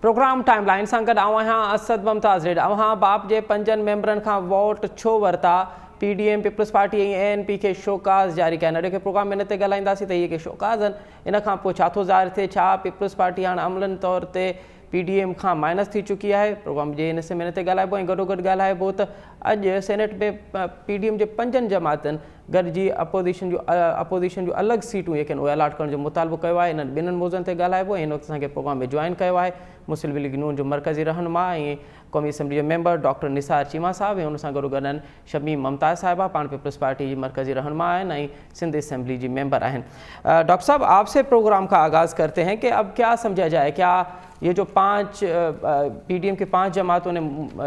Programme time line सां गॾु Asad Mumtaz red. बाप जे 5 मेंबरनि खां वोट छो वरिता? PDM पीपल्स पार्टी ऐं ANP खे शोकाज़ जारी कया। अॼु प्रोग्राम में इन ते ॻाल्हाईंदासीं त इहे के शोकाज़ आहिनि। इन खां पोइ छा थो ज़ाहिर थिए? छा पीपल्स पार्टी हाणे अमलन तौर ते PDM खां माइनस थी चुकी आहे? प्रोग्राम जे इन से में इन ते ॻाल्हाइबो ऐं गॾोगॾु ॻाल्हाइबो त अॼु सेनेट में PDM जे 5 जमातनि गॾिजी अपोज़िशन जो अलॻि सीटूं जेके उहे अलाट करण जो मुतालबो कयो आहे। इन्हनि ॿिन्हिनि मौज़ुअनि ते ॻाल्हाइबो। हिन वक़्तु असांखे प्रोग्राम में जॉइन कयो आहे मुस्लिम लीग नून जो मरकज़ी रहनुमा ऐं क़ौमी असम्बली जो मेंबर डॉक्टर निसार चीमा साहब ऐं उन सां गॾोगॾु आहिनि शमीम मुमताज़ साहिबा, पाण पीपल्स पार्टी जी मरकज़ी रहनुमा आहिनि ऐं सिंध असम्बली जी मेंबर आहिनि। डॉक्टर साहब, आपसे प्रोग्राम का आगाज़ करते हैं कि अब क्या समझा जाए? क्या ये जो 5 PDM के 5 जमातों ने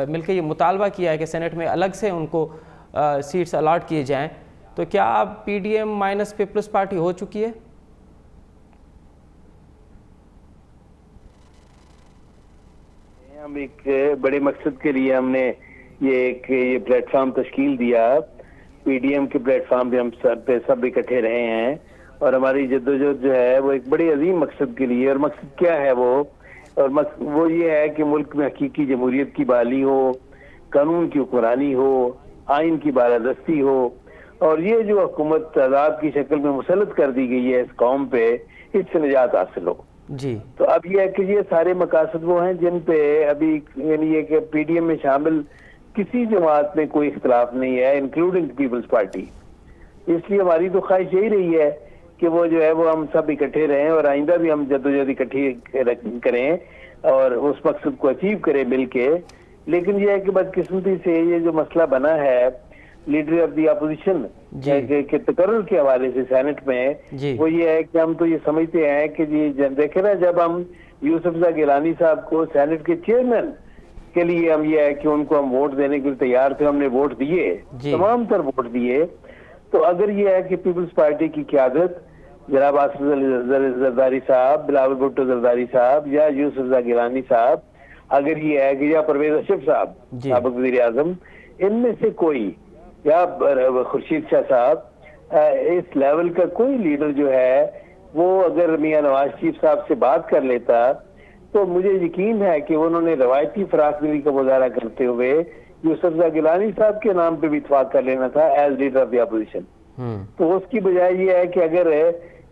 मिलकर ये मुतालबा किया है कि सेनेट में अलग से उनको सीट्स अलाट किए जाएँ, तो क्या अब PDM माइनस पीपल्स पार्टी हो चुकी है? हम एक बड़े मकसद के लिए हमने ये प्लेटफॉर्म तश्कील दिया। PDM के प्लेटफॉर्म पे सब इकट्ठे रहे हैं और हमारी जद्दोजहद जो है वो एक बड़े अजीम मकसद के लिए। और मकसद क्या है वो ये है कि मुल्क में हकीकी जमहूरियत की बहाली हो, कानून की हुक्मरानी हो, आइन की बालादस्ती हो और ये जो हुकूमत अज़ाब की शक्ल में मुसल्लत कर दी गई है इस कौम पे, इससे निजात हासिल हो जी। तो अब ये है कि ये सारे मकासद वो हैं जिन पे अभी यानी ये कि PDM में शामिल किसी जमात में कोई इख्तलाफ नहीं है, इंक्लूडिंग पीपल्स पार्टी। इसलिए हमारी तो ख्वाहिश यही रही है कि वो जो है वो हम सब इकट्ठे रहें और आइंदा भी हम जद्दोजहद इकट्ठी करें और उस मकसद को अचीव करें मिल के। लेकिन ये है कि बदकिस्मती से ये जो मसला बना है लीडर ऑफ दी अपोजिशन के तकर्रुर के हवाले से सेनेट में, वो ये है कि हम तो ये समझते हैं कि जी देखे ना, जब हम यूसुफज़ा गिलानी साहब को सेनेट के चेयरमैन के लिए हम ये है कि उनको हम वोट देने के लिए तैयार थे, हमने वोट दिए, तमाम तर वोट दिए। तो अगर ये है कि पीपल्स पार्टी की क़यादत जनाब आसिफ जरदारी साहब, बिलावल भुट्टो जरदारी साहब या यूसुफज़ा गिलानी साहब, अगर ये है कि या परवेज अशरफ साहब साबिक़ वज़ीर आज़म, इनमें से कोई या खुर्शीद शाह साहब, इस लेवल का कोई लीडर जो है वो अगर मियां नवाज शरीफ साहब से बात कर लेता तो मुझे यकीन है कि उन्होंने रवायती फराखदिली का मुजाहरा करते हुए यूसुफज़ा गिलानी साहब के नाम पे भी इत्फाक कर लेना था as leader of the opposition. तो उसकी बजाय ये है कि अगर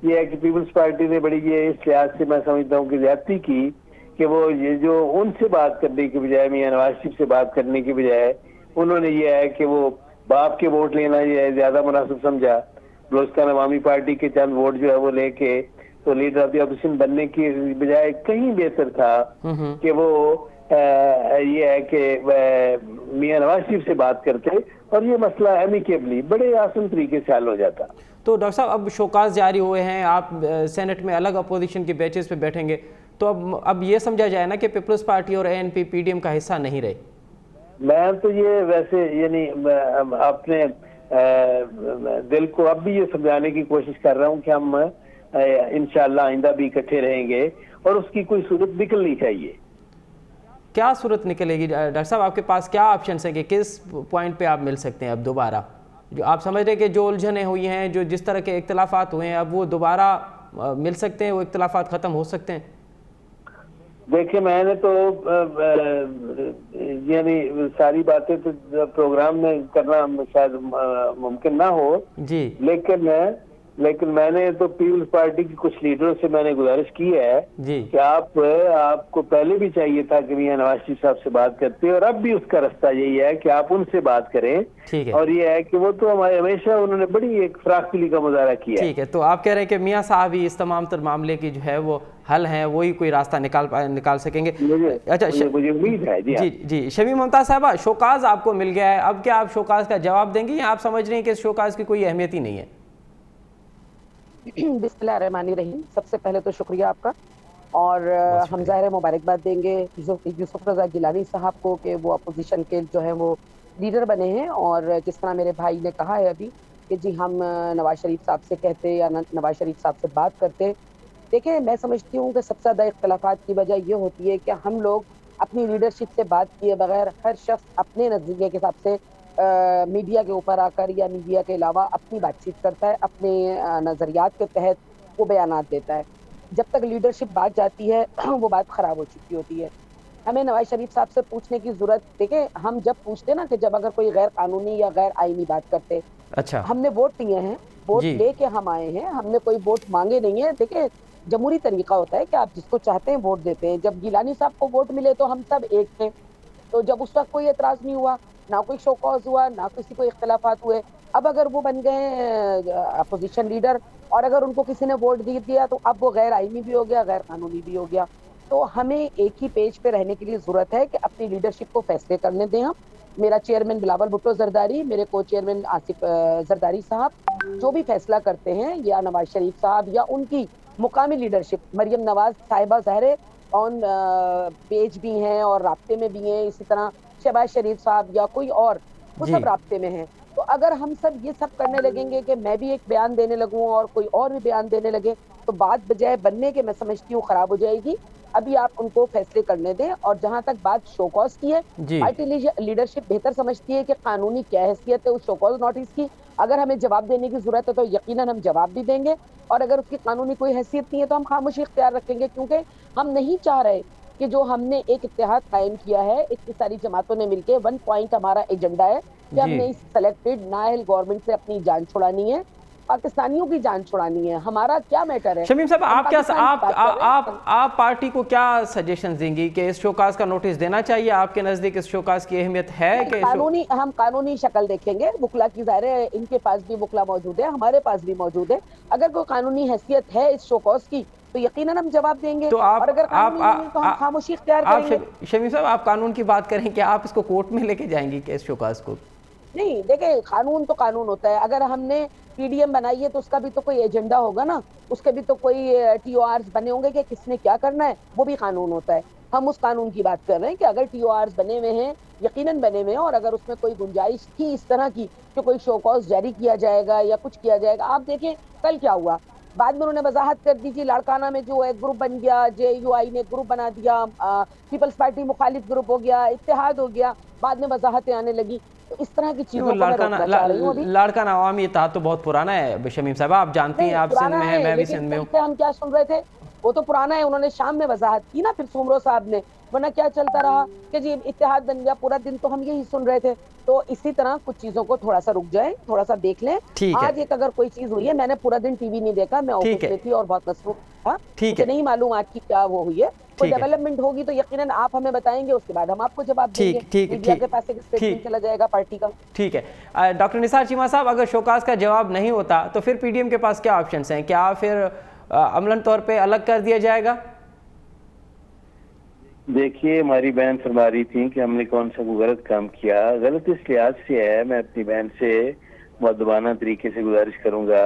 ये है कि पीपल्स पार्टी ने बड़ी ये इस लिहाज से मैं समझता हूँ कि ज्यादती की कि वो ये जो उनसे बात करने की बजाय, मियां नवाज शरीफ से बात करने की बजाय, उन्होंने ये है कि वो बाप के वोट लेना ये ज्यादा मुनासिब समझा। बलोचिस्तान अवामी पार्टी के चंद वोट जो है वो लेके तो लीडर ऑफ द अपोजिशन बनने की बजाय कहीं बेहतर था कि वो ये है कि मियां नवाज शरीफ से बात करते और ये मसला एमिकेबली बड़े आसान तरीके से हल हो जाता। तो डॉक्टर साहब, अब शोकाज जारी हुए हैं, आप सेनेट में अलग अपोजिशन के बेंचेस पे बैठेंगे, तो अब ये समझा जाए ना कि पीपल्स पार्टी और ANP PDM का हिस्सा नहीं रहे? मैं तो ये वैसे यानी अपने दिल को अब भी ये समझाने की कोशिश कर रहा हूँ कि हम इंशाअल्लाह आइंदा भी इकट्ठे रहेंगे और उसकी कोई सूरत निकलनी चाहिए। क्या सूरत निकलेगी डॉक्टर साहब? आपके पास क्या ऑप्शन है कि किस पॉइंट पे आप मिल सकते हैं अब दोबारा? जो आप समझ रहे हैं कि जो उलझनें हुई हैं, जो जिस तरह के इख्तलाफात हुए हैं, अब वो दोबारा मिल सकते हैं, वो इख्तलाफात ख़त्म हो सकते हैं? देखिए, मैंने तो यानी सारी बातें तो प्रोग्राम में करना शायद मुमकिन ना हो जी, लेकिन मैंने तो पीपल्स पार्टी की कुछ लीडरों से मैंने गुजारिश की है जी कि आपको पहले भी चाहिए था कि मियां नवाज शरीफ साहब से बात करते, और अब भी उसका रास्ता यही है कि आप उनसे बात करें। ठीक है। और ये है कि वो तो हमारे हमेशा उन्होंने बड़ी एक फराखदिली का मुजाहरा किया है। ठीक है, तो आप कह रहे हैं कि मियां साहब ही इस तमाम तर मामले की जो है वो हल हैं, वही कोई रास्ता निकाल सकेंगे। अच्छा, मुझे उम्मीद है। जी जी। शमीम मुमताज़ साहबा, शोकाज आपको मिल गया है, अब क्या आप शोकाज का जवाब देंगी या आप समझ रही हैं कि शोकाज की कोई अहमियत ही नहीं है? बिस्मिल्लाहिर्रहमानिर्रहीम। सबसे पहले तो शुक्रिया आपका, और हम ज़ाहिर मुबारकबाद देंगे यूसुफज़ा गिलानी साहब को कि वो अपोजिशन के जो है वो लीडर बने हैं। और जिस तरह मेरे भाई ने कहा है अभी कि जी हम नवाज शरीफ साहब से कहते या नवाज शरीफ साहब से बात करते, देखिए मैं समझती हूँ कि सबसे ज़्यादा इख्तलाफात की वजह ये होती है कि हम लोग अपनी लीडरशिप से बात किए बगैर हर शख्स अपने नज़रिए के हिसाब से मीडिया के ऊपर आकर या मीडिया के अलावा अपनी बातचीत करता है, अपने नज़रियात के तहत वो बयानात देता है। जब तक लीडरशिप बात जाती है वो बात खराब हो चुकी होती है। हमें नवाज शरीफ साहब से पूछने की जरूरत, देखिए हम जब पूछते ना कि जब अगर कोई गैर कानूनी या गैर आईनी बात करते, अच्छा हमने वोट दिए हैं, वोट जी। लेके हम आए हैं, हमने कोई वोट मांगे नहीं है। देखिए जमहूरी तरीका होता है कि आप जिसको चाहते हैं वोट देते हैं। जब गिलानी साहब को वोट मिले तो हम सब एक थे, तो जब उस वक्त कोई एतराज नहीं हुआ, ना कोई शो कॉज हुआ, ना किसी को इख्तलाफात हुए। अब अगर वो बन गए अपोजिशन लीडर और अगर उनको किसी ने वोट दे दिया तो अब वो गैर आईनी भी हो गया, गैर कानूनी भी हो गया। तो हमें एक ही पेज पे रहने के लिए जरूरत है कि अपनी लीडरशिप को फैसले करने दें हम। मेरा चेयरमैन बिलावल भुट्टो जरदारी, मेरे को चेयरमैन आसिफ जरदारी साहब जो भी फैसला करते हैं, या नवाज शरीफ साहब या उनकी मुकामी लीडरशिप, मरियम नवाज साहिबा ज़ाहिर ऑन पेज भी हैं और राब्ते में भी हैं, इसी तरह शहबाज शरीफ साहब या कोई और, वो जी। सब राब्ते में हैं। तो अगर हम सब ये सब करने लगेंगे कि मैं भी एक बयान देने लगूं और कोई और भी बयान देने लगे, तो बात बजाय बनने के मैं समझती हूँ खराब हो जाएगी। अभी आप उनको फैसले करने दें। और जहां तक बात शोकॉज की है, जी। पार्टी लीडरशिप बेहतर समझती है कि कानूनी क्या हैसियत है उस शोकॉज नोटिस की। अगर हमें जवाब देने की जरूरत है तो यकीनन हम जवाब भी देंगे, और अगर उसकी कानूनी कोई हैसियत नहीं है तो हम खामोशी इख्तियार रखेंगे, क्योंकि हम नहीं चाह रहे कि जो हमने एक इत्तेहाद कायम किया है, इतनी सारी जमातों ने मिलकर, वन पॉइंट हमारा एजेंडा है कि जी। हमने इस सेलेक्टेड नाअहल गवर्नमेंट से अपनी जान छुड़ानी है, पाकिस्तानियों की जान छुड़ानी है। हमारा क्या मैटर है? शमीम साहब, हम आप क्या पाकिस्तान की बात कर रहे हैं। आप पार्टी को क्या सजेशन देंगी कि इस शोकाज का नोटिस देना चाहिए? आपके नज़दीक इस शोकाज की अहमियत है कि हम कानूनी शक्ल देखेंगे। वकला की ज़ाहिर है, इनके पास भी वकला मौजूद है, हमारे पास भी मौजूद है। अगर कोई कानूनी हैसियत है इस शोकॉज की तो यकीनन हम जवाब देंगे, तो और अगर कानूनी नहीं है तो हम खामोशी इख्तियार करेंगे। शमीम साहब, आप कानून की बात करें कि आप इसको कोर्ट में लेके जाएंगी कि इस शोकाज को? नहीं, देखें कानून तो कानून होता है। अगर हमने पीडीएम बनाई है तो उसका भी तो कोई एजेंडा होगा ना, उसके भी तो कोई टीओआरस बने होंगे कि किसने क्या करना है, वो भी कानून होता है। हम उस कानून की बात कर रहे हैं कि अगर टीओआरस बने हुए हैं, यकीनन बने हुए हैं, और अगर उसमें कोई गुंजाइश थी इस तरह की कि कोई शोकॉज जारी किया जाएगा या कुछ किया जाएगा। आप देखें कल क्या हुआ, बाद में उन्होंने वजाहत कर दी थी, लाड़काना में जो एक ग्रुप बन गया, जेयूआई ने ग्रुप बना दिया, पीपल्स पार्टी मुखालिफ ग्रुप हो गया, इत्तेहाद हो गया, बाद में वजाहतें आने लगी। तो इस तरह की चीजों को मैं रोकना चाह रही हूं अभी। लाड़काना अवामी इत्तेहाद तो बहुत पुराना है शमीम साहब, आप जानती हैं, आप सिंध में हैं, मैं भी सिंध में हूँ। हम क्या सुन रहे थे, वो तो पुराना है। उन्होंने शाम में वजाहत की ना फिर सुमरो साहब ने, वरना क्या चलता रहा कि जी इत्तेहाद बन गया, पूरा दिन तो हम यही सुन रहे थे। तो इसी तरह कुछ चीजों को थोड़ा सा रुक जाए, थोड़ा सा देख लें। आज एक अगर कोई चीज हुई है, मैंने पूरा दिन टीवी नहीं देखा, मैं ऑफिस में थी और बहुत मसरूफ था, मुझे नहीं मालूम आज की क्या वो हुई है। कोई डेवलपमेंट होगी तो यकीनन आप हमें बताएंगे, उसके बाद हम आपको जवाब देंगे। मीडिया के पास एक स्टेटमेंट चला जाएगा पार्टी का। ठीक है। डॉक्टर निसार चीमा साहब, अगर शोकाज का जवाब नहीं होता तो फिर पीडीएम के पास क्या ऑप्शंस हैं? क्या फिर अमलन तौर पे अलग कर दिया जाएगा? देखिए, हमारी बहन फरमा रही थी कि हमने कौन सा गलत काम किया। गलत इस लिहाज से है, मैं अपनी बहन से मुअद्दबाना तरीके से गुजारिश करूंगा